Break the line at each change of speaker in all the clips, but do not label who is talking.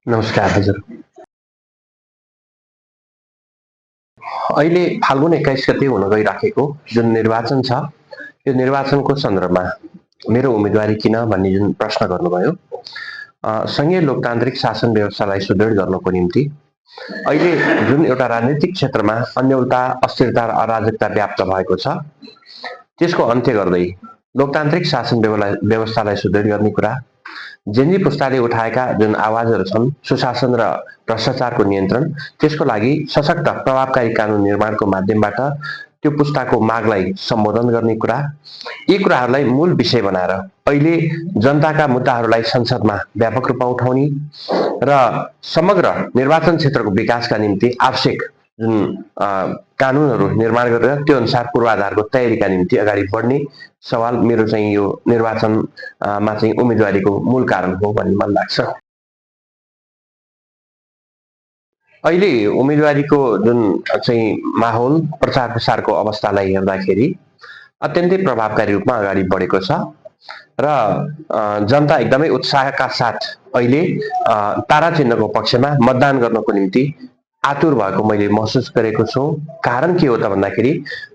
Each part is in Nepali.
नमस्कार हजुर। अहिले फाल्गुन 21 गते हुन गइराखेको जुन निर्वाचन छ, यो निर्वाचनको सन्दर्भमा मेरो उम्मेदवारी किन भन्ने जुन प्रश्न गर्नुभयो, सङ्घीय लोकतान्त्रिक शासन व्यवस्थालाई सुदृढ गर्नको निम्ति अहिले जुन एउटा राजनीतिक क्षेत्रमा अन्योलता, अस्थिरता र अराजकता व्याप्त भएको छ, त्यसको अन्त्य गर्दै लोकतान्त्रिक शासन व्यवस्थालाई सुदृढ गर्ने कुरा, जेनजी पुस्ताले उठाएका जुन आवाजहरू छन् सुशासन र भ्रष्टाचारको नियन्त्रण, त्यसको लागि सशक्त प्रभावकारी कानुन निर्माणको माध्यमबाट त्यो पुस्ताको मागलाई सम्बोधन गर्ने कुरा, यी कुराहरूलाई मूल विषय बनाएर अहिले जनताका मुद्दाहरूलाई संसदमा व्यापक रूपमा उठाउने र समग्र निर्वाचन क्षेत्रको विकासका निम्ति आवश्यक जुन कानुनहरू निर्माण गरेर त्यो अनुसार पूर्वाधारको तयारीका निम्ति अगाडि बढ्ने सवाल मेरो चाहिँ यो निर्वाचनमा चाहिँ उम्मेदवारीको मूल कारण हो भन्ने मलाई लाग्छ। अहिले उम्मेदवारीको जुन चाहिँ माहौल प्रचार प्रसारको अवस्थालाई हेर्दाखेरि अत्यन्तै प्रभावकारी रूपमा अगाडि बढेको छ र जनता एकदमै उत्साहका साथ अहिले तारा चिन्हको पक्षमा मतदान गर्नको निम्ति आतुर भएको मैले महसुस गरेको छु। कारण के हो त भन्दाखेरि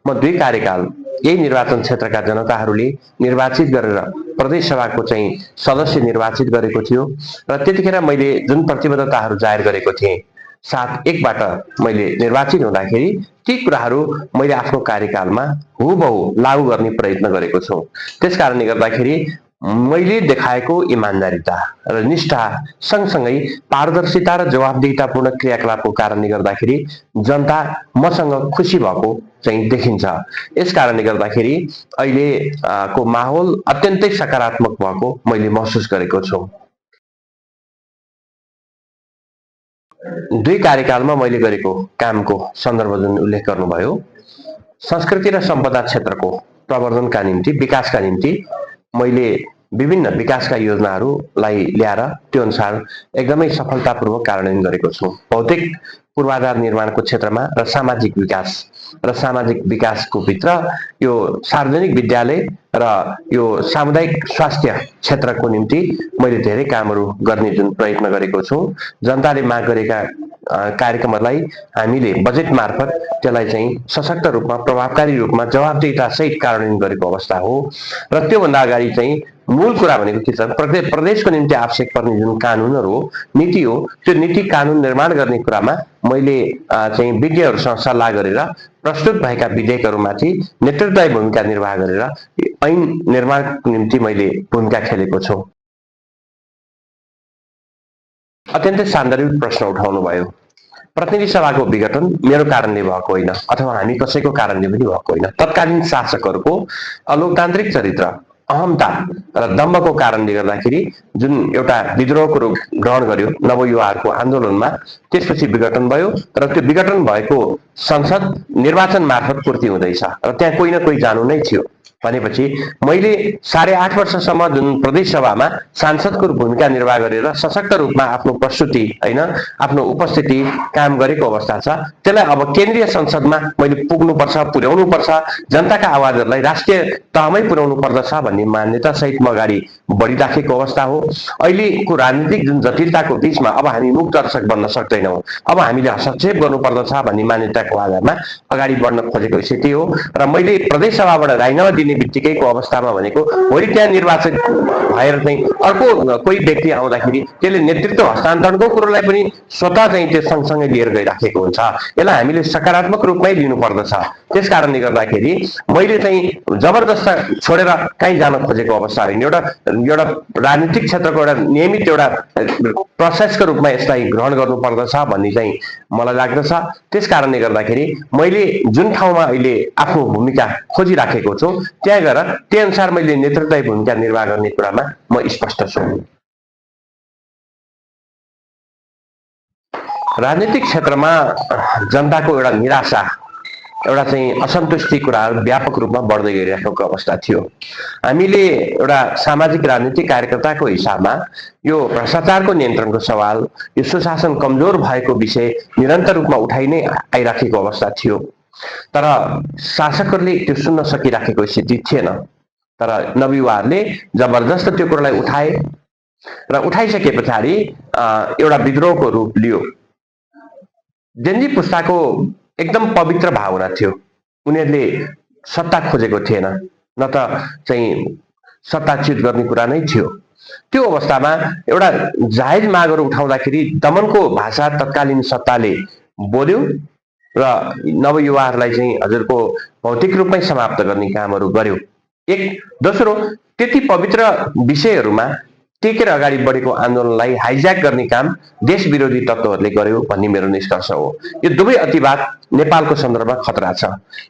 म 2 कार्यकाल यही निर्वाचन क्षेत्रका जनताहरूले निर्वाचित गरेर प्रदेश सभाको चाहिँ सदस्य निर्वाचित गरेको थियो र त्यतिखेर मैले जुन प्रतिबद्धताहरू जाहेर गरेको थिएँ 7-1बाट मैले निर्वाचित हुँदाखेरि ती कुराहरू मैले आफ्नो कार्यकालमा हुबहु लागू गर्ने प्रयत्न गरेको छु। त्यसकारणले गर्दाखेरि मैले देखाएको इमान्दारिता र निष्ठा सँगसँगै पारदर्शिता र जवाफदेहितापूर्ण क्रियाकलापको कारणले गर्दाखेरि जनता मसँग खुसी भएको चाहिँ देखिन्छ। यस कारणले गर्दाखेरि अहिले को माहौल अत्यन्तै सकारात्मक भएको मैले महसुस गरेको छु। 2 कार्यकालमा मैले गरेको कामको सन्दर्भ जुन उल्लेख गर्नुभयो, संस्कृति र सम्पदा क्षेत्रको प्रवर्धनका निम्ति, विकासका निम्ति मैले विभिन्न विकासका योजनाहरूलाई ल्याएर त्यो अनुसार एकदमै सफलतापूर्वक कार्यान्वयन गरेको छु। भौतिक पूर्वाधार निर्माणको क्षेत्रमा र सामाजिक विकासको भित्र यो सार्वजनिक विद्यालय र यो सामुदायिक स्वास्थ्य क्षेत्रको निम्ति मैले धेरै कामहरू गर्ने जुन प्रयत्न गरेको छु। जनताले माग गरेका कार्यक्रमहरूलाई हामीले बजेट मार्फत त्यसलाई चाहिँ सशक्त रूपमा, प्रभावकारी रूपमा, जवाफदेहिता सहित कार्यान्वयन गरेको अवस्था हो र त्योभन्दा अगाडि चाहिँ मूल कुरा भनेको के छ, प्रदेशको निम्ति आवश्यक पर्ने जुन कानुनहरू हो, नीति हो, त्यो नीति कानुन निर्माण गर्ने कुरामा मैले चाहिँ विज्ञहरूसँग सल्लाह गरेर प्रस्तुत भएका विधेयकहरूमाथि नेतृत्वदायी भूमिका निर्वाह गरेर ऐन निर्माणको निम्ति मैले भूमिका खेलेको छु। अत्यन्तै सान्दर्भिक प्रश्न उठाउनु भयो। प्रतिनिधि सभाको विघटन मेरो कारणले भएको होइन अथवा हामी कसैको कारणले पनि भएको होइन। तत्कालीन शासकहरूको अलोकतान्त्रिक चरित्र, अहमता र दम्भको कारणले गर्दाखेरि जुन एउटा विद्रोहको रूप ग्रहण गर्यो नवयुवाहरूको आन्दोलनमा, त्यसपछि विघटन भयो र त्यो विघटन भएको संसद निर्वाचन मार्फत पूर्ति हुँदैछ र त्यहाँ कोही न कोही जानु नै थियो भनेपछि मैले 8.5 वर्षसम्म जुन प्रदेश सभामा सांसदको भूमिका निर्वाह गरेर सशक्त रूपमा आफ्नो प्रस्तुति हैन आफ्नो उपस्थिति काम गरेको अवस्था छ। त्यसलाई अब केन्द्रीय संसदमा मैले पुग्नुपर्छ, पुर्याउनु पर्छ, जनताका आवाजहरूलाई राष्ट्रिय तहमै पुर्याउनु पर्दछ भन्ने मान्यता सहित म अगाडि बढिराखेको अवस्था हो। अहिलेको राजनीतिक जुन जटिलताको बीचमा अब हामी मुक्त दर्शक बन्न सक्दैनौँ, अब हामीले हस्तक्षेप गर्नुपर्दछ भन्ने मान्यताको आधारमा अगाडि बढ्न खोजेको स्थिति हो र मैले प्रदेश सभाबाट राजीनामा दिने बित्तिकैको अवस्थामा भनेको भोलि त्यहाँ निर्वाचित भएर चाहिँ अर्को कोही व्यक्ति आउँदाखेरि त्यसले नेतृत्व हस्तान्तरणको कुरोलाई पनि स्वतः चाहिँ त्यो सँगसँगै लिएर गइराखेको हुन्छ। यसलाई हामीले सकारात्मक रूपमै लिनु पर्दछ। त्यस कारणले गर्दाखेरि मैले चाहिँ जबरजस्त छोडेर कहीँ जान खोजेको अवस्था होइन। एउटा राजनीतिक क्षेत्रको एउटा नियमित एउटा प्रोसेसको रूपमा यसलाई ग्रहण गर्नुपर्दछ भन्ने चाहिँ मलाई लाग्दछ। त्यस कारणले गर्दाखेरि मैले जुन ठाउँमा अहिले आफ्नो भूमिका खोजिराखेको छु त्यहाँ गएर त्यही अनुसार मैले नेतृत्वदायी भूमिका निर्वाह गर्ने कुरामा म स्पष्ट छु। राजनीतिक क्षेत्रमा जनताको एउटा निराशा, एउटा चाहिँ असन्तुष्टि कुराहरू व्यापक रूपमा बढ्दै गइरहेको अवस्था थियो। हामीले एउटा सामाजिक राजनीतिक कार्यकर्ताको हिसाबमा यो भ्रष्टाचारको नियन्त्रणको सवाल, यो सुशासन कमजोर भएको विषय निरन्तर रूपमा उठाइ नै आइराखेको अवस्था थियो। तर शासकहरूले त्यो सुन्न सकिराखेको स्थिति थिएन। तर नवयुवाहरूले जबरजस्त त्यो कुरालाई उठाए र उठाइसके पछाडि एउटा विद्रोहको रूप लियो। जेनजी पुस्ताको एकदम पवित्र भावना थियो, उनीहरूले सत्ता खोजेको थिएन, न त चाहिँ सत्ताच्युत गर्ने कुरा नै थियो। त्यो अवस्थामा एउटा जायज मागहरू उठाउँदाखेरि दमनको भाषा तत्कालीन सत्ताले बोल्यो र नवयुवाहरूलाई चाहिँ हजुरको भौतिक रूपमै समाप्त गर्ने कामहरू गर्यो। एक दोस्रो, त्यति पवित्र विषयहरूमा टेकेर अगाडि बढेको आन्दोलनलाई हाइज्याक गर्ने काम देश विरोधी तत्त्वहरूले गर्यो भन्ने मेरो निष्कर्ष हो। यो दुवै अतिवाद नेपालको सन्दर्भमा खतरा छ।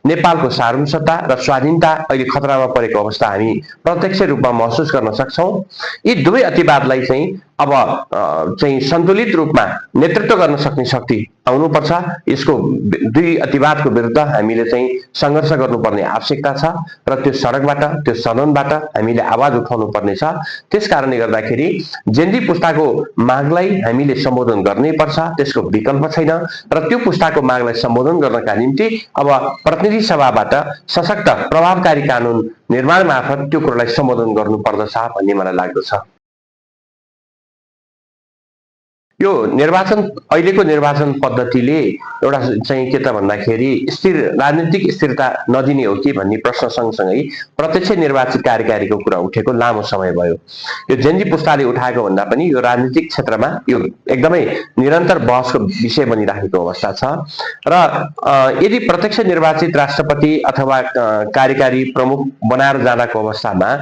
नेपालको सार्वभौमता र स्वाधीनता अहिले खतरामा परेको अवस्था हामी प्रत्यक्ष रूपमा महसुस गर्न सक्छौँ। यी दुवै अतिवादलाई चाहिँ अब चाहिँ सन्तुलित रूपमा नेतृत्व गर्न सक्ने शक्ति आउनुपर्छ। यसको दुई अतिवादको विरुद्ध हामीले चाहिँ सङ्घर्ष गर्नुपर्ने आवश्यकता छ र त्यो सडकबाट, त्यो सदनबाट हामीले आवाज उठाउनु पर्नेछ। त्यस कारणले गर्दाखेरि जेनजी पुस्ताको मागलाई हामीले सम्बोधन गर्नै पर्छ, त्यसको विकल्प छैन। र त्यो पुस्ताको मागलाई सम्बोधन गर्नका निम्ति अब प्रतिनिधि सभाबाट सशक्त प्रभावकारी कानुन निर्माण मार्फत त्यो कुरालाई सम्बोधन गर्नुपर्दछ भन्ने मलाई लाग्दछ। यो निर्वाचन, अहिलेको निर्वाचन पद्धतिले एउटा चाहिँ के त भन्दाखेरि स्थिर राजनीतिक स्थिरता नदिने हो कि भन्ने प्रश्न सँगसँगै प्रत्यक्ष निर्वाचित कार्यकारीको कुरा उठेको लामो समय भयो। यो जेनजी पुस्ताले उठाएको भन्दा पनि यो राजनीतिक क्षेत्रमा यो एकदमै निरन्तर बहसको विषय बनिराखेको अवस्था छ। र यदि प्रत्यक्ष निर्वाचित राष्ट्रपति अथवा कार्यकारी प्रमुख बनाएर जाँदाको अवस्थामा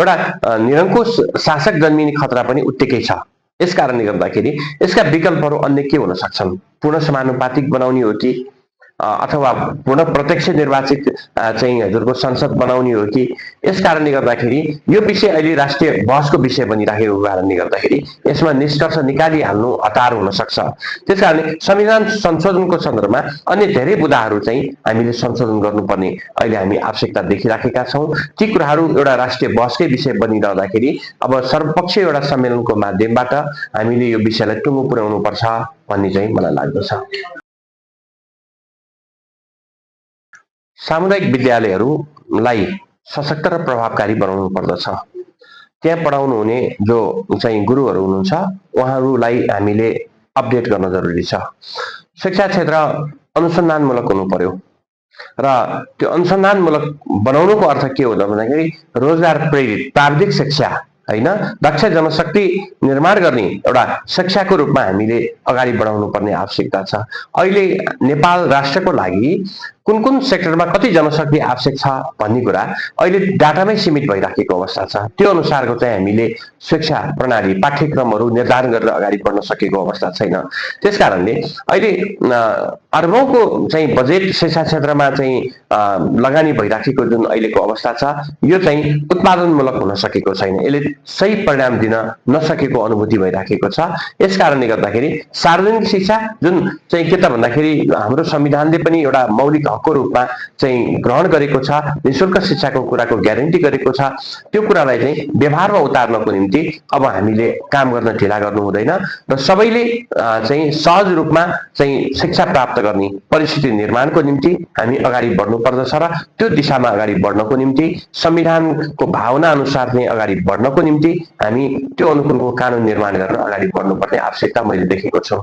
एउटा निरङ्कुश शासक जन्मिने खतरा पनि उत्तिकै छ। यस कारणले गर्दाखेरि यसका विकल्पहरू अन्य के हुन सक्छन्? पूर्ण समानुपातिक बनाउने हो कि अथवा पूर्ण प्रत्यक्ष निर्वाचित चाहिँ हजुरको संसद बनाउने हो कि? यस कारणले गर्दाखेरि यो विषय अहिले राष्ट्रिय बहसको विषय बनिराखेको कारणले गर्दाखेरि यसमा निष्कर्ष निकालिहाल्नु हतार हुन सक्छ। त्यस कारणले संविधान संशोधनको सन्दर्भमा अन्य धेरै बुँदाहरू चाहिँ हामीले संशोधन गर्नुपर्ने अहिले हामी आवश्यकता देखिराखेका छौँ। ती कुराहरू एउटा राष्ट्रिय बहसकै विषय बनिरहँदाखेरि अब सर्वपक्षीय एउटा सम्मेलनको माध्यमबाट हामीले यो विषयलाई टुङ्गो पुर्याउनु पर्छ भन्ने चाहिँ मलाई लाग्दछ। सामुदायिक विद्यालयहरूलाई सशक्त र प्रभावकारी बनाउनु पर्दछ। त्यहाँ पढाउनु हुने जो चाहिँ गुरुहरू हुनुहुन्छ उहाँहरूलाई हामीले अपडेट गर्न जरुरी छ। शिक्षा क्षेत्र अनुसन्धानमूलक हुनु पर्यो र त्यो अनुसन्धानमूलक बनाउनुको अर्थ के हो भन्दाखेरि रोजगार प्रेरित प्राविधिक शिक्षा हैन, दक्ष जनशक्ति निर्माण गर्ने एउटा शिक्षाको रूपमा हामीले अगाडि बढाउनु पर्ने आवश्यकता छ। अहिले नेपाल राष्ट्रको लागि कुन कुन सेक्टरमा कति जनशक्ति आवश्यक छ भन्ने कुरा अहिले डाटामै सीमित भइराखेको अवस्था छ। त्यो अनुसारको चाहिँ हामीले शिक्षा प्रणाली पाठ्यक्रमहरू निर्धारण गरेर अगाडि बढ्न सकेको अवस्था छैन। त्यसकारणले अहिले अर्बौंको चाहिँ बजेट शिक्षा क्षेत्रमा चाहिँ लगानी भइराखेको जुन अहिलेको अवस्था छ यो चाहिँ उत्पादनमूलक हुन सकेको छैन। यसले सही परिणाम दिन नसकेको अनुभूति भइराखेको छ। यस कारणले गर्दाखेरि सार्वजनिक शिक्षा जुन चाहिँ के त भन्दाखेरि हाम्रो संविधानले पनि एउटा मौलिक हकको रूपमा चाहिँ ग्रहण गरेको छ, निशुल्क शिक्षाको कुराको ग्यारेन्टी गरेको छ, त्यो कुरालाई चाहिँ व्यवहारमा उतार्नको निम्ति अब हामीले काम गर्न ढिला गर्नु हुँदैन र सबैले चाहिँ सहज रूपमा चाहिँ शिक्षा प्राप्त गर्ने परिस्थिति निर्माणको निम्ति हामी अगाडि बढ्नु पर्दछ र त्यो दिशामा अगाडि बढ्नको निम्ति संविधानको भावना अनुसार चाहिँ अगाडि बढ्नको निम्ति हामी त्यो अनुकूलको कानुन निर्माण गरेर अगाडि बढ्नुपर्ने आवश्यकता मैले देखेको छु।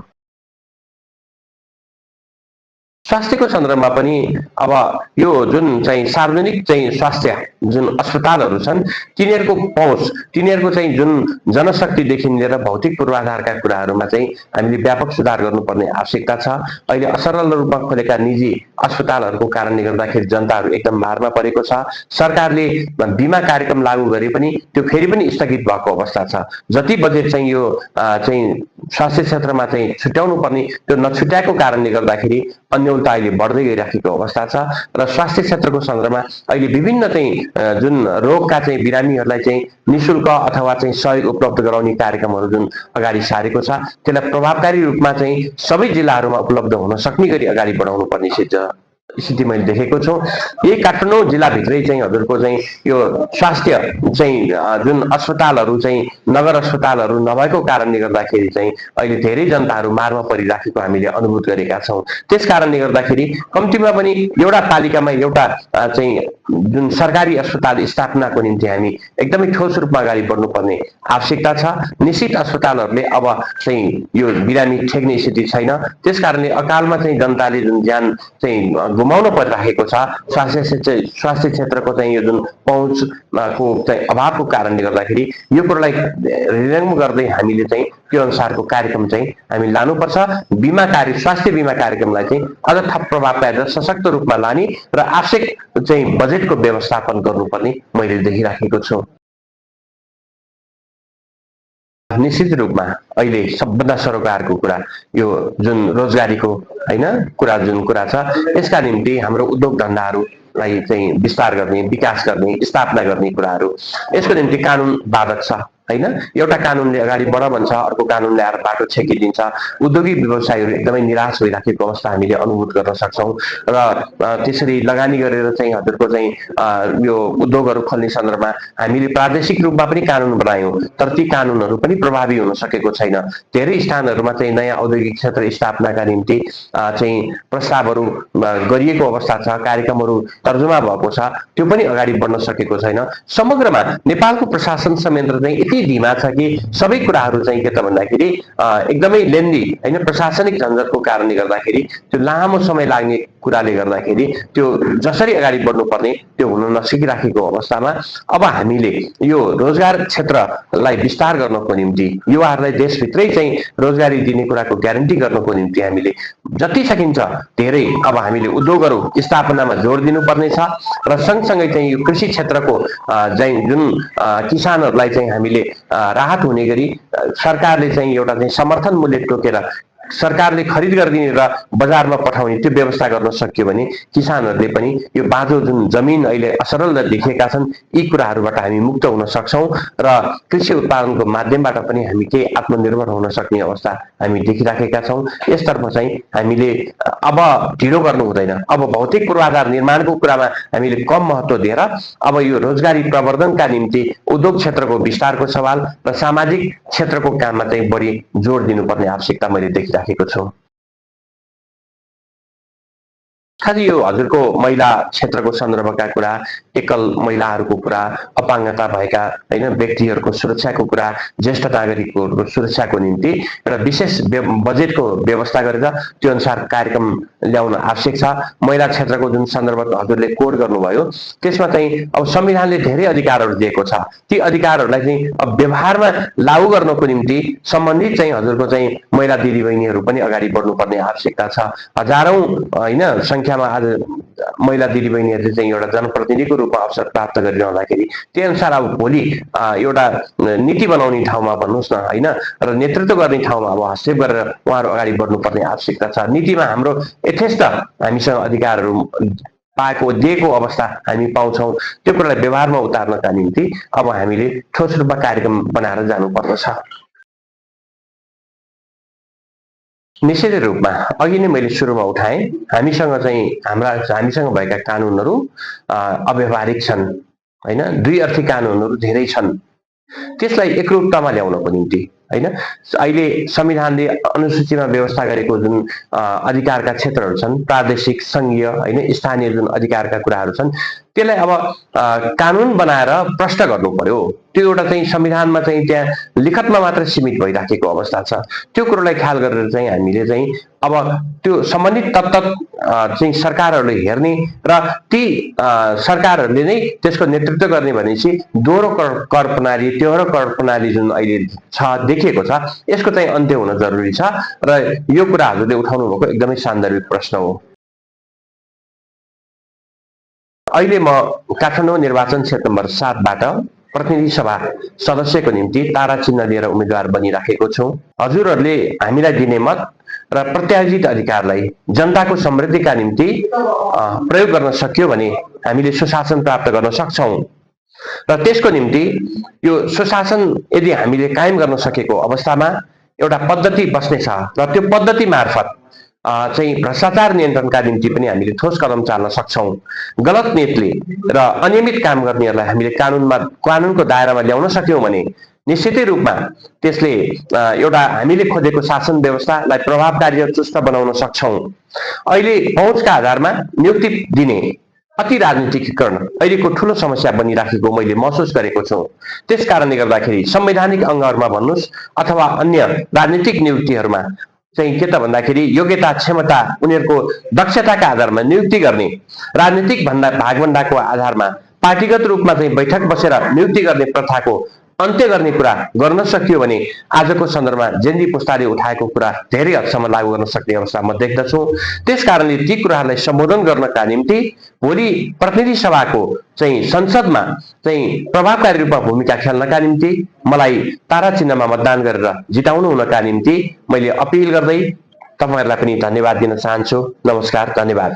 स्वास्थ्यको सन्दर्भमा पनि अब यो जुन चाहिँ सार्वजनिक चाहिँ स्वास्थ्य जुन अस्पतालहरू छन् तिनीहरूको पहुँच, तिनीहरूको चाहिँ जुन जनशक्तिदेखि लिएर भौतिक पूर्वाधारका कुराहरूमा चाहिँ हामीले व्यापक सुधार गर्नुपर्ने आवश्यकता छ। अहिले असरल रूपमा खोलेका निजी अस्पतालहरूको कारणले गर्दाखेरि जनताहरू एकदम भारमा परेको छ। सरकारले बिमा कार्यक्रम लागू गरे पनि त्यो फेरि पनि स्थगित भएको अवस्था छ। जति बजेट चाहिँ यो चाहिँ स्वास्थ्य क्षेत्रमा चाहिँ छुट्याउनु पर्ने त्यो नछुट्याएको कारणले गर्दाखेरि अन्यलता अहिले बढ्दै गइराखेको अवस्था छ र स्वास्थ्य क्षेत्रको सन्दर्भमा अहिले विभिन्न चाहिँ जुन रोगका चाहिँ बिरामीहरूलाई चाहिँ निशुल्क अथवा चाहिँ सहयोग उपलब्ध गराउने कार्यक्रमहरू जुन अगाडि सारेको छ त्यसलाई प्रभावकारी रूपमा चाहिँ सबै जिल्लाहरूमा उपलब्ध हुन सक्ने गरी अगाडि बढाउनु पर्ने स्थिति मैले देखेको छु। यही काठमाडौँ जिल्लाभित्रै चाहिँ हजुरको चाहिँ यो स्वास्थ्य चाहिँ जुन अस्पतालहरू चाहिँ नगर अस्पतालहरू नभएको कारणले गर्दाखेरि चाहिँ अहिले धेरै जनताहरू मारमा परिराखेको हामीले अनुभूत गरेका छौँ। त्यस कारणले गर्दाखेरि कम्तीमा पनि एउटा पालिकामा एउटा चाहिँ जुन सरकारी अस्पताल स्थापनाको निम्ति हामी एकदमै ठोस रूपमा अगाडि बढ्नुपर्ने आवश्यकता छ। निश्चित अस्पतालहरूले अब चाहिँ यो बिरामी ठेक्ने स्थिति छैन। त्यस कारणले अकालमा चाहिँ जनताले जुन ज्यान चाहिँ गुमाउन परिराखेको छ, स्वास्थ्य क्षेत्रको चाहिँ यो जुन पहुँचको चाहिँ अभावको कारणले गर्दाखेरि यो कुरालाई हृदयङ्गम गर्दै हामीले चाहिँ त्यो अनुसारको कार्यक्रम चाहिँ हामी लानुपर्छ। स्वास्थ्य बिमा कार्यक्रमलाई चाहिँ अझ थप प्रभावकारी र सशक्त रूपमा लाने र आवश्यक चाहिँ बजेटको व्यवस्थापन गर्नुपर्ने मैले देखिराखेको छु। निश्चित रूपमा अहिले सबभन्दा सरोकारको कुरा यो जुन रोजगारीको जुन कुरा छ, यसका निम्ति हाम्रो उद्योग धन्दाहरूलाई चाहिँ विस्तार गर्ने, विकास गर्ने, स्थापना गर्ने कुराहरू, यसको निम्ति कानुन बाधक छ एउटा कानुनले अगाडि बढ भन्छ, अर्को कानुनले आएर बाटो छेकिदिन्छ। उद्योगी व्यवसायीहरू एकदमै निराश भइराखेको अवस्था हामीले अनुभूत गर्न सक्छौँ र त्यसरी लगानी गरेर चाहिँ हजुरको चाहिँ यो उद्योगहरू खोल्ने सन्दर्भमा हामीले प्रादेशिक रूपमा पनि कानुन बनायौँ, तर ती कानुनहरू पनि प्रभावी हुन सकेको छैन। धेरै स्थानहरूमा चाहिँ नयाँ औद्योगिक क्षेत्र स्थापनाका निम्ति चाहिँ प्रस्तावहरू गरिएको अवस्था छ, कार्यक्रमहरू तर्जुमा भएको छ, त्यो पनि अगाडि बढ्न सकेको छैन। समग्रमा नेपालको प्रशासन संयन्त्र चाहिँ धीमा छ कि सबै कुराहरू चाहिँ के त भन्दाखेरि एकदमै लेन्दी प्रशासनिक झन्झटको कारणले गर्दाखेरि त्यो लामो समय लाग्ने कुराले गर्दाखेरि त्यो जसरी अगाडि बढ्नुपर्ने त्यो हुन नसकिराखेको अवस्थामा अब हामीले यो रोजगार क्षेत्रलाई विस्तार गर्नको निम्ति, युवाहरूलाई देशभित्रै चाहिँ रोजगारी दिने कुराको ग्यारेन्टी गर्नको निम्ति हामीले जति सकिन्छ धेरै अब हामीले उद्योगहरू स्थापनामा जोड दिनुपर्ने छ र सँगसँगै चाहिँ यो कृषि क्षेत्रको जुन किसानहरूलाई चाहिँ हामीले राहत हुने गरी सरकारले चाहिँ एउटा चाहिँ समर्थन मूल्य तोकेर सरकारले खरिद गरिदिने र बजारमा पठाउने त्यो व्यवस्था गर्न सक्यो भने किसानहरूले पनि यो बाँझो जुन जमिन अहिले असरल देखिएका छन्, यी कुराहरूबाट हामी मुक्त हुन सक्छौँ र कृषि उत्पादनको माध्यमबाट पनि हामी केही आत्मनिर्भर हुन सक्ने अवस्था हामी देखिराखेका छौँ। यसतर्फ चाहिँ हामीले अब ढिलो गर्नु हुँदैन। अब भौतिक पूर्वाधार निर्माणको कुरामा हामीले कम महत्त्व दिएर अब यो रोजगारी प्रवर्धनका निम्ति उद्योग क्षेत्रको विस्तारको सवाल र सामाजिक क्षेत्रको काममा चाहिँ बढी जोड दिनुपर्ने आवश्यकता मैले देखिराखेको छु। खालि यो हजुरको महिला क्षेत्रको सन्दर्भका कुरा, एकल महिलाहरूको कुरा, अपाङ्गता भएका व्यक्तिहरूको सुरक्षाको कुरा, ज्येष्ठ नागरिकहरूको सुरक्षाको निम्ति एउटा विशेष बजेटको व्यवस्था गरेर त्यो अनुसार कार्यक्रम ल्याउन आवश्यक छ। महिला क्षेत्रको जुन सन्दर्भ हजुरले कोड गर्नुभयो त्यसमा चाहिँ अब संविधानले धेरै अधिकारहरू दिएको छ। ती अधिकारहरूलाई चाहिँ अब व्यवहारमा लागू गर्नको निम्ति सम्बन्धित चाहिँ हजुरको चाहिँ महिला दिदीबहिनीहरू पनि अगाडि बढ्नुपर्ने आवश्यकता छ। हजारौं संख्यामा आज महिला दिदीबहिनीहरूले चाहिँ एउटा जनप्रतिनिधिको रूपमा अवसर प्राप्त गरिरहँदाखेरि त्यही अनुसार अब भोलि एउटा नीति बनाउने ठाउँमा भन्नुहोस् न र नेतृत्व गर्ने ठाउँमा अब हस्तक्षेप गरेर उहाँहरू अगाडि बढ्नुपर्ने आवश्यकता छ। नीतिमा हाम्रो यथेष्ट हामीसँग अधिकारहरू पाएको दिएको अवस्था हामी पाउँछौँ। त्यो कुरालाई व्यवहारमा उतार्नका निम्ति अब हामीले ठोस रूपमा कार्यक्रम बनाएर जानुपर्दछ। निश्चित रूपमा अघि नै मैले सुरुमा उठाएँ, हामीसँग भएका कानुनहरू अव्यावहारिक छन् दुई अर्थी कानुनहरू धेरै छन्। त्यसलाई एकरूपतामा ल्याउनको निम्ति अहिले संविधानले अनुसूचीमा व्यवस्था गरेको जुन अधिकारका क्षेत्रहरू छन्, प्रादेशिक, संघीय स्थानीय जुन अधिकारका कुराहरू छन्, त्यसलाई अब कानुन बनाएर प्रष्ट गर्नु पर्यो। त्यो एउटा चाहिँ संविधानमा चाहिँ त्यहाँ लिखतमा मात्र सीमित भइराखेको अवस्था छ। त्यो कुरोलाई ख्याल गरेर चाहिँ हामीले चाहिँ अब त्यो सम्बन्धित तत्त चाहिँ सरकारहरूले हेर्ने र ती सरकारहरूले नै त्यसको नेतृत्व गर्ने भनेपछि दोहोरो कर प्रणाली, तेह्रो कर प्रणाली जुन अहिले छ देखिएको छ, यसको चाहिँ अन्त्य हुन जरुरी छ र यो कुरा हजुरले उठाउनु भएको एकदमै सान्दर्भिक प्रश्न हो। अहिले म काठमाडौँ निर्वाचन क्षेत्र नम्बर 7 बाट प्रतिनिधि सभा सदस्यको निम्ति तारा चिन्ह लिएर उम्मेदवार बनिराखेको छु। हजुरहरूले हामीलाई दिने मत र प्रत्याशित अधिकारलाई जनताको समृद्धिका निम्ति प्रयोग गर्न सक्यो भने हामीले सुशासन प्राप्त गर्न सक्छौँ र त्यसको निम्ति यो सुशासन यदि हामीले कायम गर्न सकेको अवस्थामा एउटा पद्धति बस्नेछ र त्यो पद्धति मार्फत चाहिँ भ्रष्टाचार नियन्त्रणका निम्ति पनि हामीले ठोस कदम चाल्न सक्छौँ। गलत नीतिले र अनियमित काम गर्नेहरूलाई हामीले कानुनको दायरामा ल्याउन सक्यौँ भने निश्चितै रूपमा त्यसले एउटा हामीले खोजेको शासन व्यवस्थालाई प्रभावकारी र चुस्त बनाउन सक्छौँ। अहिले पहुँचका आधारमा नियुक्ति दिने अति राजनीतिकीकरण अहिलेको ठूलो समस्या बनिराखेको मैले महसुस गरेको छु। त्यस कारणले गर्दाखेरि संवैधानिक अङ्गहरूमा भन्नुहोस् अथवा अन्य राजनीतिक नियुक्तिहरूमा चाहिँ के त भन्दाखेरि योग्यता क्षमता उनीहरूको दक्षताका आधारमा नियुक्ति गर्ने, राजनीतिक भागभण्डाको आधारमा पार्टीगत रूपमा चाहिँ बैठक बसेर नियुक्ति गर्ने प्रथाको अन्त्य गर्ने कुरा गर्न सकियो भने आजको सन्दर्भमा जेनजी पुस्ताले उठाएको कुरा धेरै हदसम्म लागू गर्न सक्ने अवस्था म देख्दछु। त्यस कारणले ती कुराहरूलाई सम्बोधन गर्नका निम्ति भोलि प्रतिनिधि सभाको चाहिँ संसदमा चाहिँ प्रभावकारी रूपमा भूमिका खेल्नका निम्ति मलाई तारा चिन्हमा मतदान गरेर जिताउनु हुनका निम्ति मैले अपिल गर्दै तपाईहरुलाई पनि धन्यवाद दिन चाहन्छु। नमस्कार, धन्यवाद।